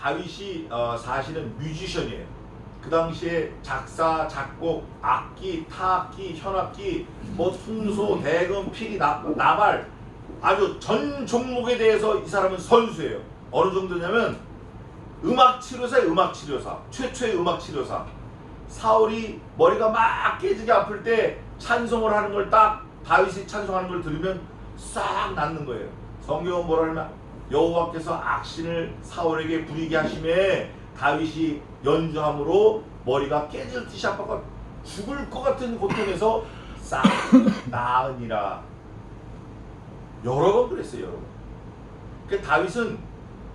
다윗이 사실은 뮤지션이에요. 그 당시에 작사, 작곡, 악기, 타악기, 현악기, 뭐 순소, 대금, 피리, 나발 아주 전 종목에 대해서 이 사람은 선수예요. 어느 정도냐면 음악치료사예요. 음악치료사. 최초의 음악치료사. 사울이 머리가 막 깨지게 아플 때 찬송을 하는 걸 딱 다윗이 찬송하는 걸 들으면 싹 낫는 거예요. 성경은 뭐라 하면 여호와께서 악신을 사울에게 부리게 하심에 다윗이 연주함으로 머리가 깨질 듯이 아파가 죽을 것 같은 고통에서 싹 나으니라. 여러 번 그랬어요. 여러 번. 그 다윗은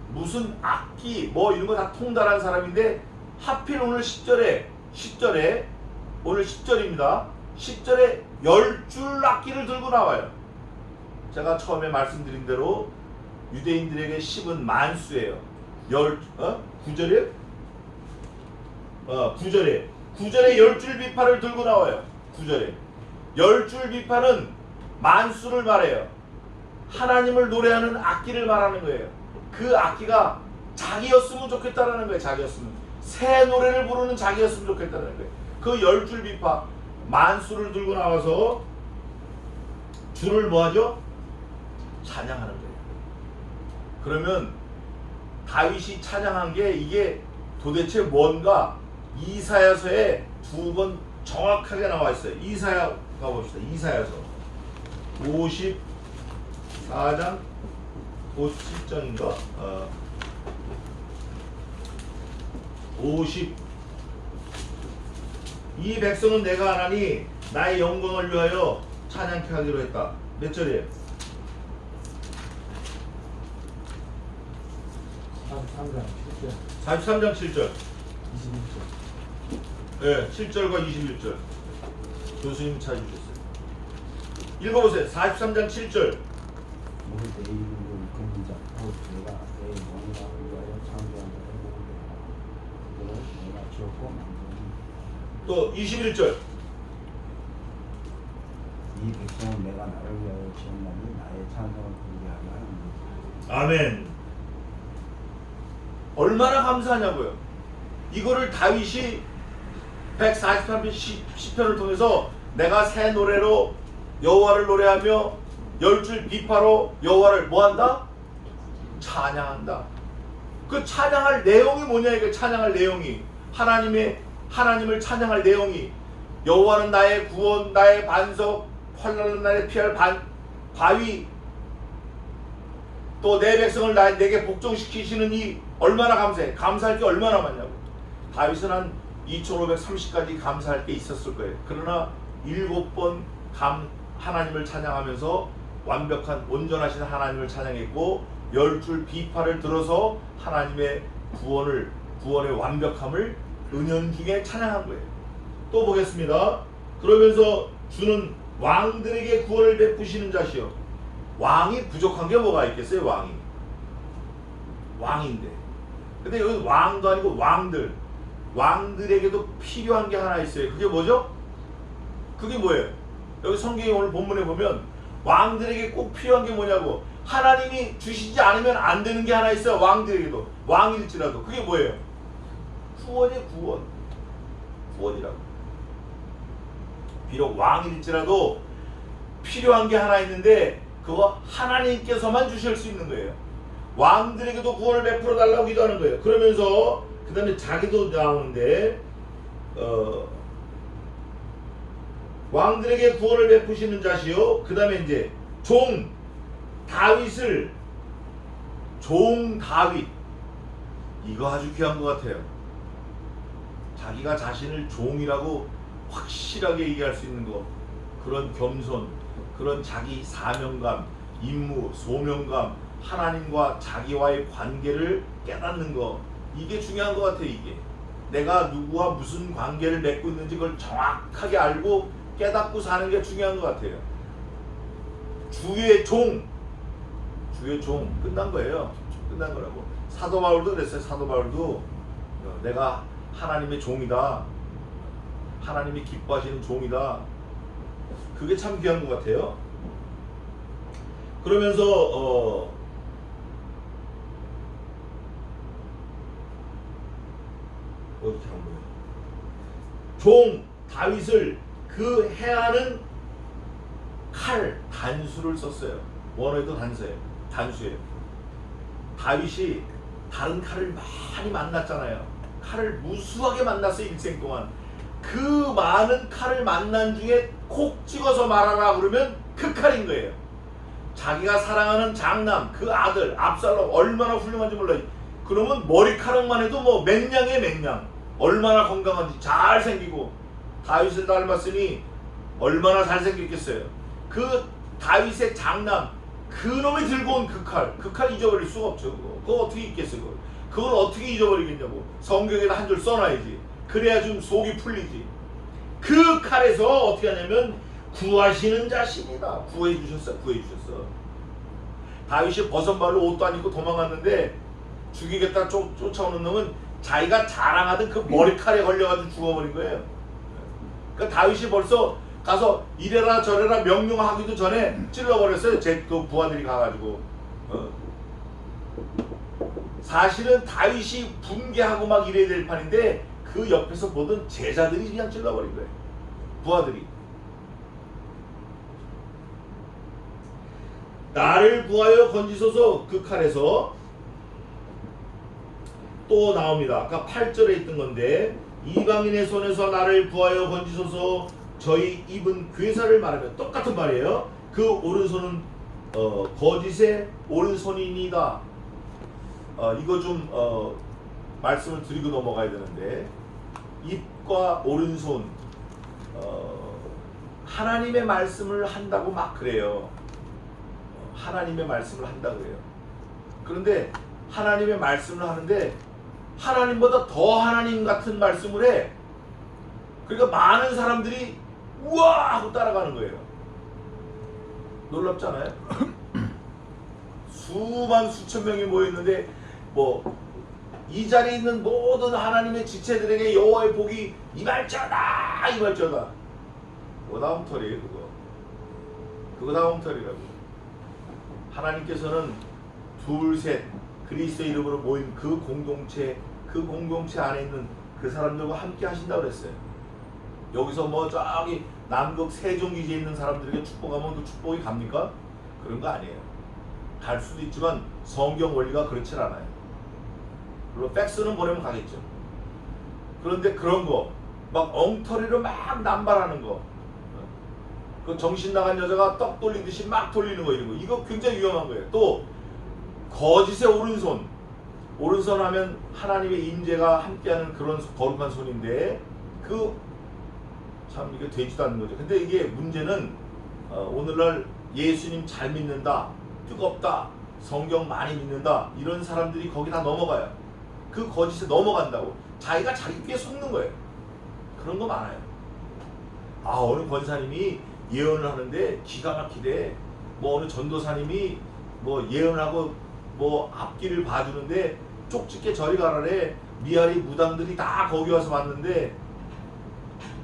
무슨 악기 뭐 이런 거 다 통달한 사람인데 하필 오늘 10절에 오늘 10절입니다. 10절에 10줄 악기를 들고 나와요. 제가 처음에 말씀드린 대로 유대인들에게 10은 만수예요. 9절에 9절에 10줄 비파를 들고 나와요. 9절에 10줄 비파는 만수를 말해요. 하나님을 노래하는 악기를 말하는 거예요. 그 악기가 자기였으면 좋겠다라는 거예요. 자기였으면 새 노래를 부르는 자기였으면 좋겠다는 거예요. 그 10줄 비파 만수를 들고 나와서 줄을 뭐하죠? 찬양하는 거예요. 그러면 다윗이 찬양한 게 이게 도대체 뭔가 이사야서에 2번 정확하게 나와 있어요. 이사야 가봅시다. 이사야서 54장 57장인가? 이 백성은 내가 하나니 나의 영광을 위하여 찬양케 하기로 했다. 몇 절이에요? 43장 7절 21절 네, 7절과 21절 교수님 찾아주셨어요. 읽어보세요. 43장 7절 또 21절 이 백성은 내가 나를 위하여 지었나니 나의 찬송을 부르게 하려 하는 아멘. 얼마나 감사하냐고요. 이거를 다윗이 143편 시편을 통해서 내가 새 노래로 여호와를 노래하며 10줄 비파로 여호와를 뭐한다? 찬양한다. 그 찬양할 내용이 뭐냐 이거. 찬양할 내용이 하나님을 찬양할 내용이 여호와는 나의 구원, 나의 반석, 환난은 나의 피할 바위, 또 내 백성을 내게 복종시키시는 이 얼마나 감사해. 감사할 게 얼마나 많냐고. 다윗은 한 2530까지 감사할 게 있었을 거예요. 그러나 7번 하나님을 찬양하면서 완벽한 온전하신 하나님을 찬양했고 10줄 비파를 들어서 하나님의 구원의 완벽함을 은연중에 찬양한 거예요. 또 보겠습니다. 그러면서 주는 왕들에게 구원을 베푸시는 자시요. 왕이 부족한 게 뭐가 있겠어요? 왕인데. 근데 여기 왕도 아니고 왕들에게도 필요한 게 하나 있어요. 그게 뭐죠? 그게 뭐예요? 여기 성경에 오늘 본문에 보면 왕들에게 꼭 필요한 게 뭐냐고. 하나님이 주시지 않으면 안 되는 게 하나 있어요. 왕들에게도. 왕일지라도. 그게 뭐예요? 구원이에요. 구원이라고. 비록 왕일지라도 필요한 게 하나 있는데 그거 하나님께서만 주실 수 있는 거예요. 왕들에게도 구원을 베풀어 달라고 기도하는 거예요. 그러면서 그 다음에 자기도 나오는데 왕들에게 구원을 베푸시는 자시요. 그 다음에 이제 종 다윗 이거 아주 귀한 것 같아요. 자기가 자신을 종이라고 확실하게 얘기할 수 있는 거, 그런 겸손, 그런 자기 사명감, 임무, 소명감, 하나님과 자기와의 관계를 깨닫는 거, 이게 중요한 것 같아요. 이게 내가 누구와 무슨 관계를 맺고 있는지 그걸 정확하게 알고 깨닫고 사는 게 중요한 것 같아요. 주의 종 끝난 거예요. 끝난 거라고. 사도 바울도 그랬어요. 사도 바울도 내가 하나님의 종이다. 하나님이 기뻐하시는 종이다. 그게 참 귀한 것 같아요. 그러면서 어떻게 한 거예요? 종 다윗을 그 해하는 칼 단수를 썼어요. 원어에도 단수예요. 다윗이 다른 칼을 많이 만났잖아요. 칼을 무수하게 만났어요. 일생 동안. 그 많은 칼을 만난 중에 콕 찍어서 말하라 그러면 그 칼인 거예요. 자기가 사랑하는 장남 그 아들 압살롬 얼마나 훌륭한지 몰라요. 그러면 머리카락만 해도 뭐 맹냥이에요. 맹냥. 얼마나 건강한지 잘생기고 다윗을 닮았으니 얼마나 잘생겼겠어요. 그 다윗의 장남 그놈이 들고 온 그 칼 잊어버릴 수가 없죠. 그거 어떻게 잊겠어요. 그걸 어떻게 잊어버리겠냐고. 성경에다 한 줄 써놔야지. 그래야 좀 속이 풀리지. 그 칼에서 어떻게 하냐면 구하시는 자신이다. 구해주셨어. 다윗이 버선발로 옷도 안 입고 도망갔는데 죽이겠다 쫓아오는 놈은 자기가 자랑하던 그 머리칼에 걸려가지고 죽어버린 거예요. 그러니까 다윗이 벌써 가서 이래라 저래라 명령하기도 전에 찔러버렸어요. 그 부하들이 가가지고. 사실은 다윗이 분개하고 막 이래야 될 판인데 그 옆에서 보던 제자들이 그냥 찔러버린 거예요. 부하들이. 나를 구하여 건지소서. 그 칼에서 또 나옵니다. 아까 8절에 있던 건데 이방인의 손에서 나를 구하여 건지소서. 저희 입은 괴사를 말하면 똑같은 말이에요. 그 오른손은 거짓의 오른손이니다. 이거 좀 말씀을 드리고 넘어가야 되는데 입과 오른손 하나님의 말씀을 한다고 막 그래요. 하나님의 말씀을 한다고 그래요. 그런데 하나님의 말씀을 하는데 하나님보다 더 하나님 같은 말씀을 해. 그러니까 많은 사람들이 우와 하고 따라가는 거예요. 놀랍잖아요. 수천 명이 모였는데 뭐 이 자리에 있는 모든 하나님의 지체들에게 여호와의 복이 임할지어다. 그거 다 엉터리예요. 그거 다 엉터리라고. 하나님께서는 둘셋 그리스도의 이름으로 모인 그 공동체 안에 있는 그 사람들과 함께 하신다고 그랬어요. 여기서 뭐 저기 남극 세종기지에 있는 사람들에게 축복하면 그 축복이 갑니까? 그런 거 아니에요. 갈 수도 있지만 성경 원리가 그렇지 않아요. 물론 팩스는 보내면 가겠죠. 그런데 그런 거 막 엉터리로 막 남발하는 거, 그 정신 나간 여자가 떡 돌리듯이 막 돌리는 거, 이런 거, 이거 굉장히 위험한 거예요. 또 거짓의 오른손 하면 하나님의 임재가 함께하는 그런 거룩한 손인데 참 이게 되지도 않는 거죠. 근데 이게 문제는 오늘날 예수님 잘 믿는다, 뜨겁다, 성경 많이 믿는다 이런 사람들이 거기 다 넘어가요. 그 거짓에 넘어간다고 자기가 자기 귀에 속는 거예요. 그런 거 많아요. 어느 권사님이 예언을 하는데 기가 막히대. 뭐 어느 전도사님이 뭐 예언하고 뭐 앞길을 봐주는데 쪽집게 저리 가라래. 미아리 무당들이 다 거기 와서 봤는데,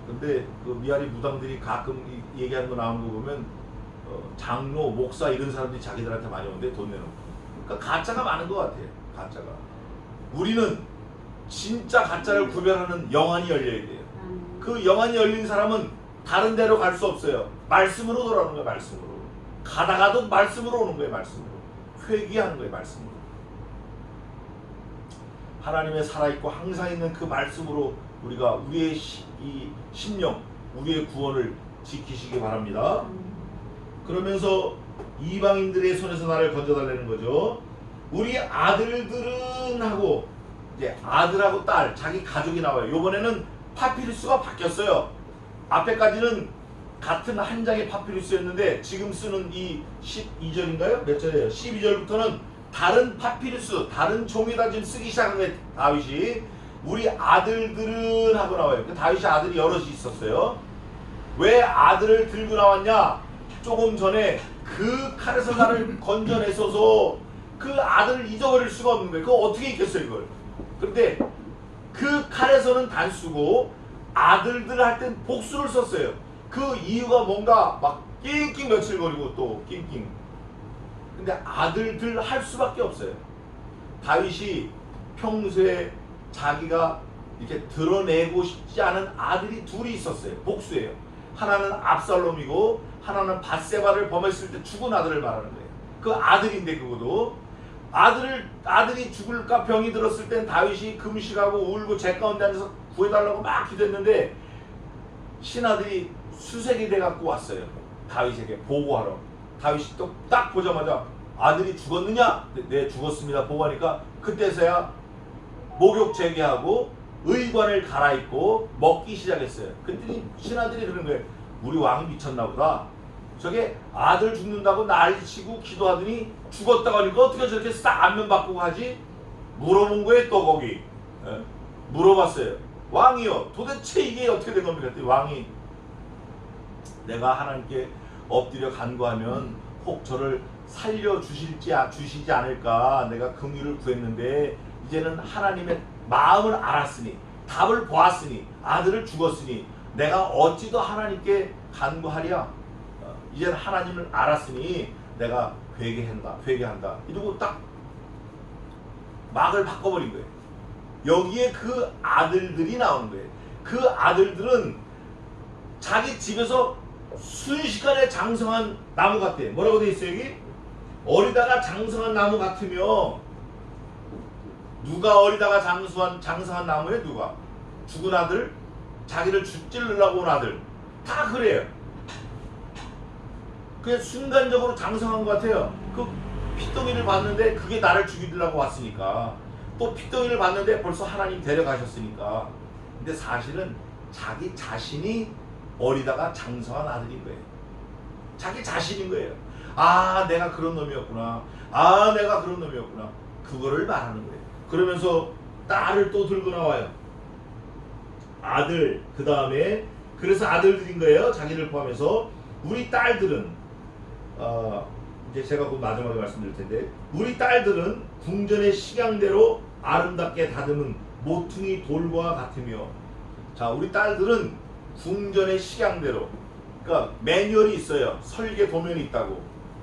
근데 그 미아리 무당들이 가끔 얘기하는 거 나오는 거 보면 장로, 목사 이런 사람들이 자기들한테 많이 오는데 돈 내놓고. 그러니까 가짜가 많은 것 같아요. 가짜가. 우리는 진짜 가짜를 구별하는 영안이 열려야 돼요. 그 영안이 열린 사람은 다른 데로 갈 수 없어요. 말씀으로 돌아오는 거예요. 말씀으로. 가다가도 말씀으로 오는 거예요. 말씀으로. 회귀하는 거예요. 말씀으로. 하나님의 살아있고 항상 있는 그 말씀으로 우리가 우리의 이 심령, 우리의 구원을 지키시기 바랍니다. 그러면서 이방인들의 손에서 나를 건져달라는 거죠. 우리 아들들은 하고 이제 아들하고 딸, 자기 가족이 나와요. 이번에는 파피루스가 바뀌었어요. 앞에까지는 같은 한 장의 파피루스였는데 지금 쓰는 이 12절인가요? 몇 절이에요? 12절부터는 다른 파피루스, 다른 종이다 지금 쓰기 시작한 거예요. 다윗이. 우리 아들들은 하고 나와요. 다윗이 아들이 여럿이 있었어요. 왜 아들을 들고 나왔냐? 조금 전에 그 칼에서 나를 건져내서서 그 아들을 잊어버릴 수가 없는 거예요. 그거 어떻게 있겠어요, 이걸. 그런데 그 칼에서는 단수고 아들들 할 땐 복수를 썼어요. 그 이유가 뭔가 막 낑낑 며칠 거리고 또 낑낑. 근데 아들들 할 수밖에 없어요. 다윗이 평소에 자기가 이렇게 드러내고 싶지 않은 아들이 둘이 있었어요. 복수예요. 하나는 압살롬이고 하나는 밧세바를 범했을 때 죽은 아들을 말하는 거예요. 그 아들인데 그것도 아들이 죽을까 병이 들었을 땐 다윗이 금식하고 울고 제 가운데 앉아서 구해달라고 막 기도했는데 신하들이 수색이 돼갖고 왔어요. 다윗에게 보고하러. 다윗이 또 딱 보자마자 아들이 죽었느냐? 네 죽었습니다. 보고하니까 그때서야 목욕 재개하고 의관을 갈아입고 먹기 시작했어요. 그랬더니 신하들이 그러는 거예요. 우리 왕이 미쳤나 보다. 저게 아들 죽는다고 난리치고 기도하더니 죽었다고 하니까 어떻게 저렇게 싹 안면 바꾸고 하지? 물어본 거예요. 또 거기 물어봤어요. 왕이요 도대체 이게 어떻게 된 겁니까? 그랬더니 왕이 내가 하나님께 엎드려 간구하면 혹 저를 주시지 않을까 내가 긍휼을 구했는데 이제는 하나님의 마음을 알았으니 답을 보았으니 아들을 죽었으니 내가 어찌 더 하나님께 간구하랴. 이제는 하나님을 알았으니 내가 회개한다 이러고 딱 막을 바꿔버린 거예요. 여기에 그 아들들이 나오는 거예요. 그 아들들은 자기 집에서 순식간에 장성한 나무 같아. 뭐라고 돼 있어요 여기? 어리다가 장성한 나무 같으며. 누가 어리다가 장성한 나무에 누가? 죽은 아들, 자기를 찔르려고 온 아들, 다 그래요. 그냥 순간적으로 장성한 것 같아요. 그 핏덩이를 봤는데 그게 나를 죽이려고 왔으니까, 또 핏덩이를 봤는데 벌써 하나님 데려가셨으니까. 근데 사실은 자기 자신이 어리다가 장성한 아들인 거예요. 자기 자신인 거예요. 아 내가 그런 놈이었구나. 아 내가 그런 놈이었구나. 그거를 말하는 거예요. 그러면서 딸을 또 들고 나와요. 아들, 그 다음에 그래서 아들들인 거예요. 자기를 포함해서. 우리 딸들은 이제 제가 그 마지막에 말씀드릴 텐데, 우리 딸들은 궁전의 식양대로 아름답게 다듬은 모퉁이 돌과 같으며. 자, 우리 딸들은 궁전의 식양대로, 그러니까 매뉴얼이 있어요. 설계 도면이 있다고.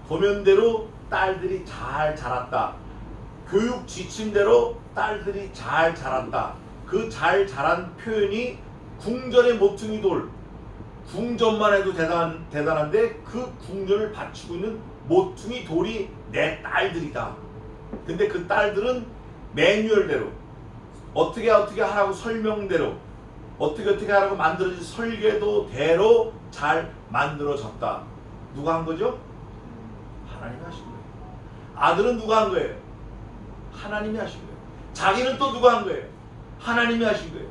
도면대로 딸들이 잘 자랐다. 교육 지침대로 딸들이 잘 자란다. 그 잘 자란 표현이 궁전의 모퉁이 돌. 궁전만 해도 대단한데 그 궁전을 받치고 있는 모퉁이 돌이 내 딸들이다. 근데 그 딸들은 매뉴얼대로 어떻게 하라고 설명대로 어떻게 하라고 만들어진 설계도대로 잘 만들어졌다. 누가 한 거죠? 하나님이 하신 거예요. 아들은 누가 한 거예요? 하나님이 하신 거예요. 자기는 또 누가 한 거예요? 하나님이 하신 거예요.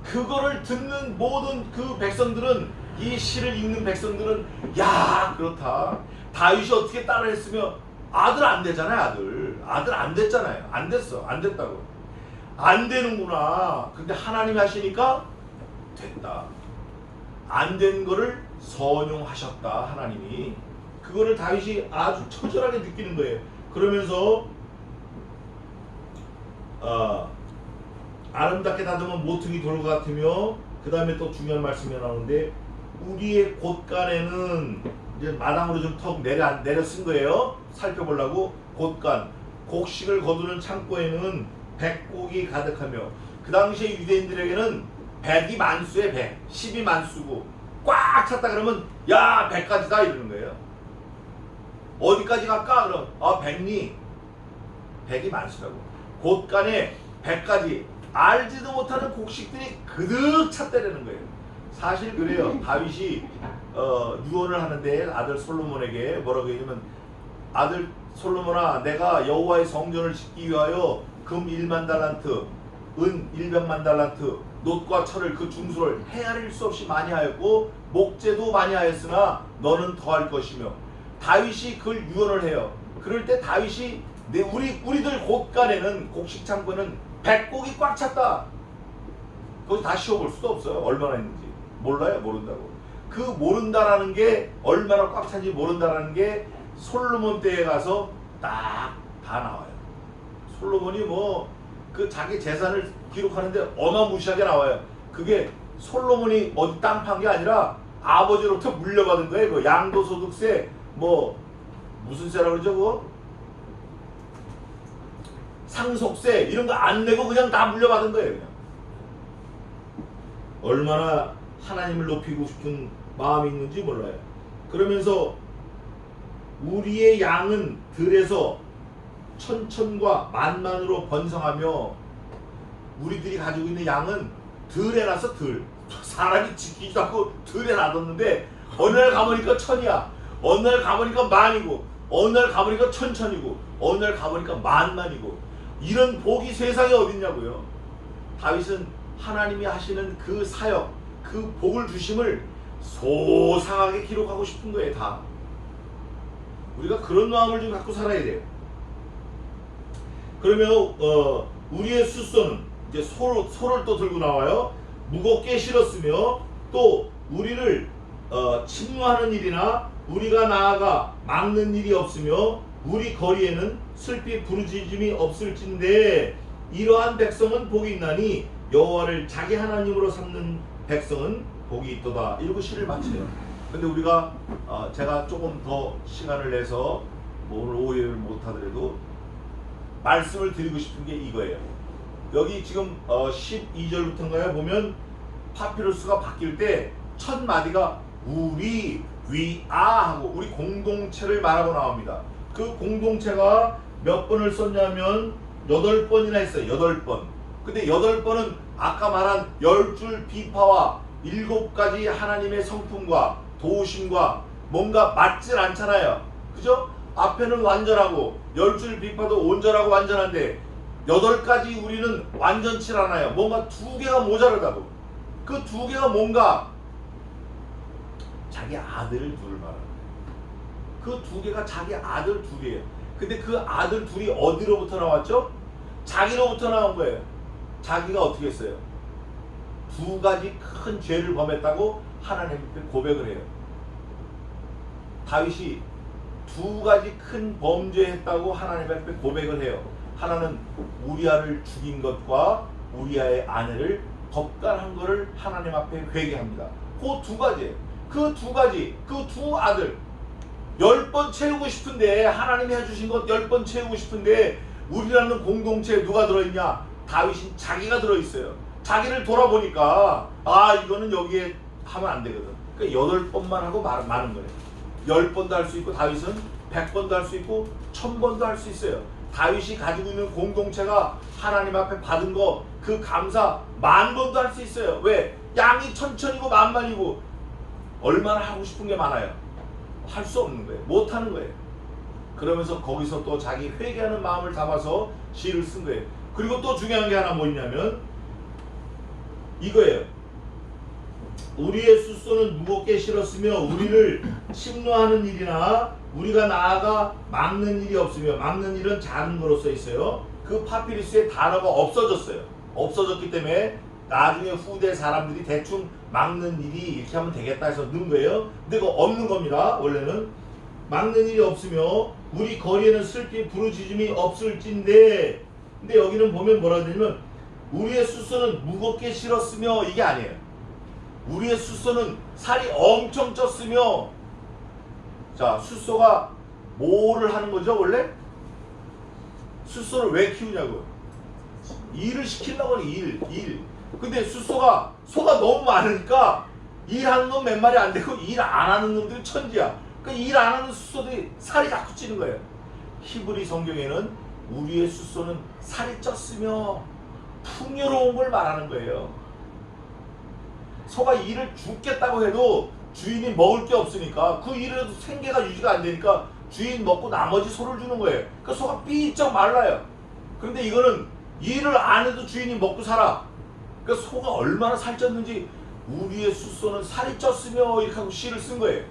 그거를 듣는 모든 그 백성들은, 이 시를 읽는 백성들은 야 그렇다. 다윗이 어떻게 따라했으며 아들 안 되잖아요. 아들 안 됐잖아요. 안 됐어. 안 됐다고. 안 되는구나. 근데 하나님이 하시니까 됐다. 안 된 거를 선용하셨다. 하나님이. 그거를 다윗이 아주 처절하게 느끼는 거예요. 그러면서 아름답게 다듬은 모퉁이 돌 같으며, 그 다음에 또 중요한 말씀이 나오는데, 우리의 곳간에는 이제 마당으로 좀 턱 내려 쓴 거예요. 살펴보려고. 곳간, 곡식을 거두는 창고에는 백곡이 가득하며. 그 당시에 유대인들에게는 백이 만수에 100, 10이 만수고, 꽉 찼다 그러면 야 100까지다 이러는 거예요. 어디까지 갈까? 그럼 백리, 100이 만수라고. 곳간에 100까지 알지도 못하는 곡식들이 그득 찼다라는 거예요. 사실 그래요. 다윗이 유언을 하는데 아들 솔로몬에게 뭐라고 했냐면, 아들 솔로몬아, 내가 여호와의 성전을 짓기 위하여 금 1만 달란트, 은 100만 달란트, 놋과 철을 그 중수를 헤아릴 수 없이 많이 하였고 목재도 많이 하였으나 너는 더할 것이며. 다윗이 그걸 유언을 해요. 그럴 때 다윗이 우리들 곳간에는, 곡식 창고에는 100곡이 꽉 찼다. 거기 다 씌워볼 수도 없어요. 얼마나 있는지 몰라요. 모른다고. 그 모른다라는 게, 얼마나 꽉 찬지 모른다라는 게 솔로몬 때에 가서 딱 다 나와요. 솔로몬이 그 자기 재산을 기록하는데 어마무시하게 나와요. 그게 솔로몬이 어디 땅 판 게 아니라 아버지로부터 물려받은 거예요. 그 양도소득세, 무슨 세라고 그러죠? 그거? 상속세 이런 거 안 내고 그냥 다 물려받은 거예요. 그냥. 얼마나 하나님을 높이고 싶은 마음이 있는지 몰라요. 그러면서 우리의 양은 들에서 천천과 만만으로 번성하며, 우리들이 가지고 있는 양은 들에 나서 들, 사람이 지키지도 않고 들에 놔뒀는데 어느 날 가보니까 천이야, 어느 날 가보니까 만이고, 어느 날 가보니까 천천이고, 어느 날 가보니까 만만이고, 이런 복이 세상에 어딨냐고요. 다윗은 하나님이 하시는 그 사역, 그 복을 주심을 소상하게 기록하고 싶은 거예요. 다 우리가 그런 마음을 좀 갖고 살아야 돼요. 그러면 우리의 숫소는 이제 소를 또 들고 나와요. 무겁게 실었으며 또 우리를 침노하는 일이나 우리가 나아가 막는 일이 없으며 우리 거리에는 슬피 부르짖음이 없을진데, 이러한 백성은 복이 있나니 여호와를 자기 하나님으로 삼는 백성은 복이 있도다. 이러고 시를 마쳐요. 근데 우리가 제가 조금 더 시간을 내서 오늘 오해를 못하더라도 말씀을 드리고 싶은 게 이거예요. 여기 지금 12절부터인가요? 보면 파피루스가 바뀔 때 첫 마디가 우리, 위아 하고 우리 공동체를 말하고 나옵니다. 그 공동체가 몇 번을 썼냐면 8번이나 했어요. 8번. 근데 8번은 아까 말한 10줄 비파와 7가지 하나님의 성품과 도우심과 뭔가 맞질 않잖아요. 그죠? 앞에는 완전하고 10줄 비파도 온전하고 완전한데 8가지 우리는 완전치 않아요. 뭔가 2개가 모자르다고. 그 2개가 뭔가 자기 아들을 둘 말하는 거예요. 그 2개가 자기 아들 2개예요. 근데 그 아들 둘이 어디로부터 나왔죠? 자기로부터 나온 거예요. 자기가 어떻게 했어요? 2가지 큰 죄를 범했다고 하나님 앞에 고백을 해요. 다윗이 2가지 큰 범죄했다고 하나님 앞에 고백을 해요. 하나는 우리아를 죽인 것과 우리아의 아내를 겁간한 것을 하나님 앞에 회개합니다. 그 2가지, 그 2가지, 그 2 아들 10번 채우고 싶은데, 하나님이 해주신 것 10번 채우고 싶은데 우리라는 공동체에 누가 들어있냐? 다윗이 자기가 들어있어요. 자기를 돌아보니까 이거는 여기에 하면 안 되거든. 그러니까 8번만 하고 마는 거예요. 10번도 할 수 있고, 다윗은 100번도 할 수 있고 1000번도 할 수 있어요. 다윗이 가지고 있는 공동체가 하나님 앞에 받은 거 그 감사 10,000번도 할 수 있어요. 왜? 양이 천천이고 만만이고 얼마나 하고 싶은 게 많아요. 할 수 없는 거예요. 못 하는 거예요. 그러면서 거기서 또 자기 회개하는 마음을 담아서 시를 쓴 거예요. 그리고 또 중요한 게 하나 뭐냐면 이거예요. 우리의 숫소는 무겁게 실었으며 우리를 침노하는 일이나 우리가 나아가 막는 일이 없으며, 막는 일은 작은 거로 써 있어요. 그 파피루스의 단어가 없어졌어요. 없어졌기 때문에 나중에 후대 사람들이 대충 막는 일이 이렇게 하면 되겠다 해서 넣은 거예요. 근데 그거 없는 겁니다. 원래는 막는 일이 없으며 우리 거리에는 슬피 부르짖음이 없을진데, 근데 여기는 보면 뭐라 되냐면 우리의 숫소는 무겁게 실었으며 이게 아니에요. 우리의 숫소는 살이 엄청 쪘으며, 자, 숫소가 뭐를 하는 거죠? 원래 숫소를 왜 키우냐고요? 일을 시키려고 하는 일. 근데 소가 너무 많으니까 일하는 놈 몇 마리 안 되고 일 안 하는 놈들이 천지야. 그러니까 일 안 하는 숫소들이 살이 자꾸 찌는 거예요. 히브리 성경에는 우리의 숫소는 살이 쪘으며 풍요로운 걸 말하는 거예요. 소가 일을 죽겠다고 해도 주인이 먹을 게 없으니까, 그 일에도 생계가 유지가 안 되니까 주인 먹고 나머지 소를 주는 거예요. 그러니까 소가 삐쩍 말라요. 그런데 이거는 일을 안 해도 주인이 먹고 살아. 그러니까 소가 얼마나 살쪘는지 우리의 숫소는 살이 쪘으며 이렇게 하고 시를 쓴 거예요.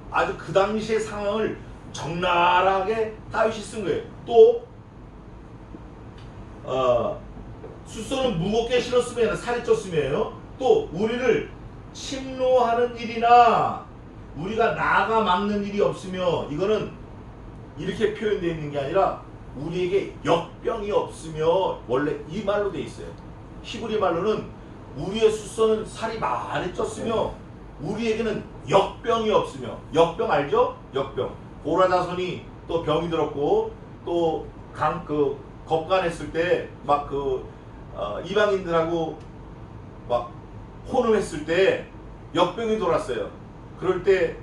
아주 그 당시의 상황을 적나라하게 다윗이 쓴 거예요. 또 숫소는 무겁게 실었으며 살이 쪘으며요. 또 우리를 침노하는 일이나 우리가 나가 막는 일이 없으며, 이거는 이렇게 표현되어 있는 게 아니라 우리에게 역병이 없으며, 원래 이 말로 돼 있어요. 히브리 말로는 우리의 숫소는 살이 많이 쪘으며 우리에게는 역병이 없으며. 역병 알죠? 역병. 고라 자손이 또 병이 들었고 또 겁간했을 때 막 이방인들하고 막 혼음했을 때 역병이 돌았어요. 그럴 때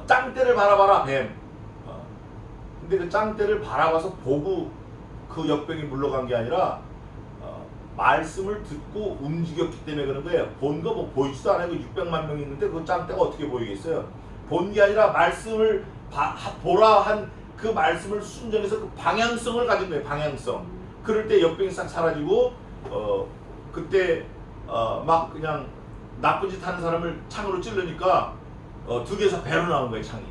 짱떼를 바라봐라 뱀. 근데 그 짱떼를 바라봐서 보고 그 역병이 물러간 게 아니라 말씀을 듣고 움직였기 때문에 그런 거예요. 본 거 뭐 보이지도 않아요. 600만 명이 있는데 그 짱떼가 어떻게 보이겠어요? 본 게 아니라 말씀을 보라 한 그 말씀을 순전해서 그 방향성을 가진 거예요. 방향성. 그럴 때 역병이 싹 사라지고 그때 막 그냥 나쁜 짓 하는 사람을 창으로 찌르니까 득에서 배로 나온 거예요. 창이.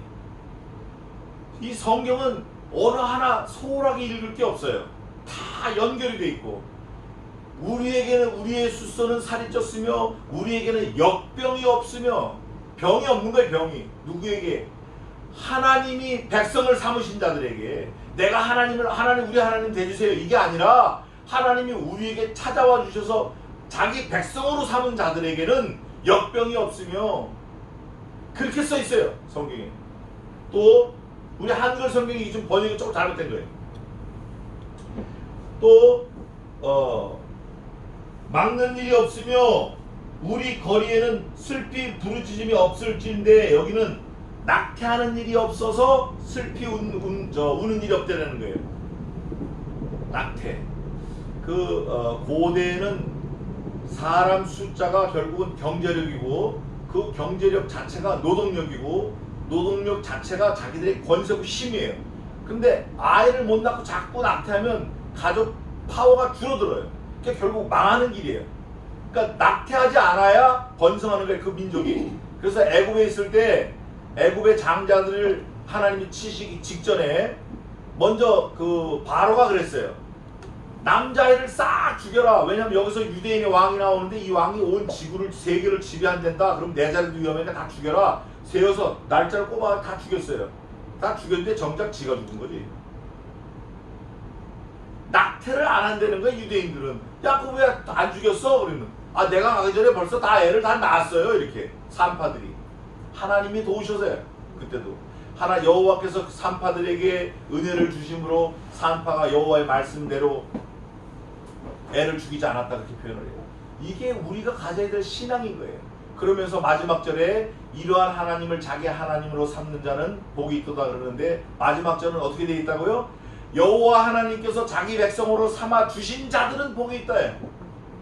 이 성경은 어느 하나 소홀하게 읽을 게 없어요. 다 연결이 돼 있고 우리에게는 우리의 숫소는 살이 쪘으며 우리에게는 역병이 없으며 병이 없는 거예요. 병이 누구에게? 하나님이 백성을 삼으신 자들에게. 내가 하나님 우리 하나님 되주세요 이게 아니라 하나님이 우리에게 찾아와 주셔서 자기 백성으로 삼은 자들에게는 역병이 없으며 그렇게 써 있어요. 성경에. 또 우리 한글 성경이 좀 번역이 조금 잘못된 거예요. 또 막는 일이 없으며 우리 거리에는 슬피 부르짖음이 없을진데 여기는 낙태하는 일이 없어서 슬피 우는 일이 없다는 거예요. 낙태. 고대에는 사람 숫자가 결국은 경제력이고 그 경제력 자체가 노동력이고 노동력 자체가 자기들의 권세고 힘이에요. 근데 아이를 못 낳고 자꾸 낙태하면 가족 파워가 줄어들어요. 그게 결국 망하는 길이에요. 그러니까 낙태하지 않아야 번성하는 거예요. 그 민족이. 그래서 애굽에 있을 때 애굽의 장자들을 하나님이 치시기 직전에 먼저 그 바로가 그랬어요. 남자애를 싹 죽여라. 왜냐면 여기서 유대인의 왕이 나오는데 이 왕이 온 지구를 세계를 지배한댄다. 그럼 내 자리도 위험하니까 다 죽여라. 세워서 날짜를 꼽아 다 죽였어요. 다 죽였는데 정작 지가 죽은 거지. 낙태를 안 한다는 거야 유대인들은. 야 그거 왜 안 죽였어? 그러면 내가 가기 전에 벌써 다 애를 다 낳았어요. 이렇게 산파들이. 하나님이 도우셔서요. 그때도 여호와께서 산파들에게 은혜를 주심으로 산파가 여호와의 말씀대로 애를 죽이지 않았다 그렇게 표현을 해요. 이게 우리가 가져야 될 신앙인 거예요. 그러면서 마지막 절에 이러한 하나님을 자기 하나님으로 삼는 자는 복이 있도다 그러는데 마지막 절은 어떻게 되어 있다고요? 여호와 하나님께서 자기 백성으로 삼아 주신 자들은 복이 있다.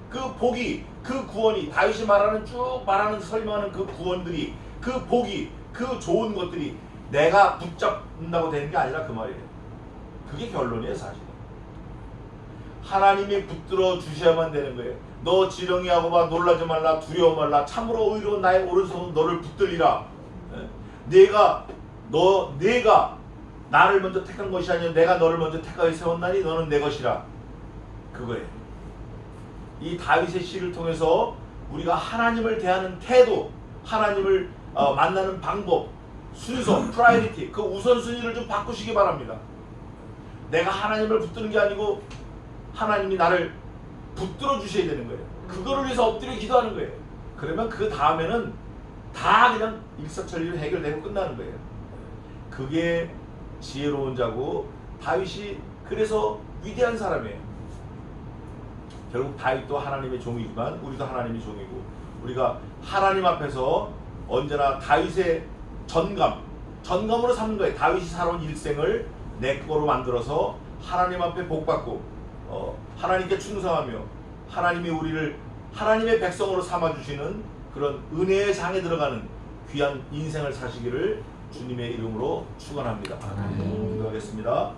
그 복이 그 구원이 다윗이 말하는 쭉 말하는 설명하는 그 구원들이 그 복이 그 좋은 것들이 내가 붙잡는다고 되는 게 아니라 그 말이에요. 그게 결론이에요 사실. 하나님이 붙들어 주셔야만 되는 거예요. 너 지렁이하고 봐 놀라지 말라 두려워 말라 참으로 의로운 나의 오른손은 너를 붙들리라. 내가 나를 먼저 택한 것이 아니라 내가 너를 먼저 택하여 세웠나니 너는 내 것이라. 그거예요. 이 다윗의 시를 통해서 우리가 하나님을 대하는 태도, 하나님을 만나는 방법, 순서, 프라이어리티, 그 우선순위를 좀 바꾸시기 바랍니다. 내가 하나님을 붙드는 게 아니고 하나님이 나를 붙들어 주셔야 되는 거예요. 그거를 위해서 엎드려 기도하는 거예요. 그러면 그 다음에는 다 그냥 일사천리로 해결되고 끝나는 거예요. 그게 지혜로운 자고 다윗이 그래서 위대한 사람이에요. 결국 다윗도 하나님의 종이지만 우리도 하나님의 종이고 우리가 하나님 앞에서 언제나 다윗의 전감으로 삼는 거예요. 다윗이 살아온 일생을 내 거로 만들어서 하나님 앞에 복받고 하나님께 충성하며 하나님이 우리를 하나님의 백성으로 삼아주시는 그런 은혜의 장에 들어가는 귀한 인생을 사시기를 주님의 이름으로 축원합니다. 기도하겠습니다.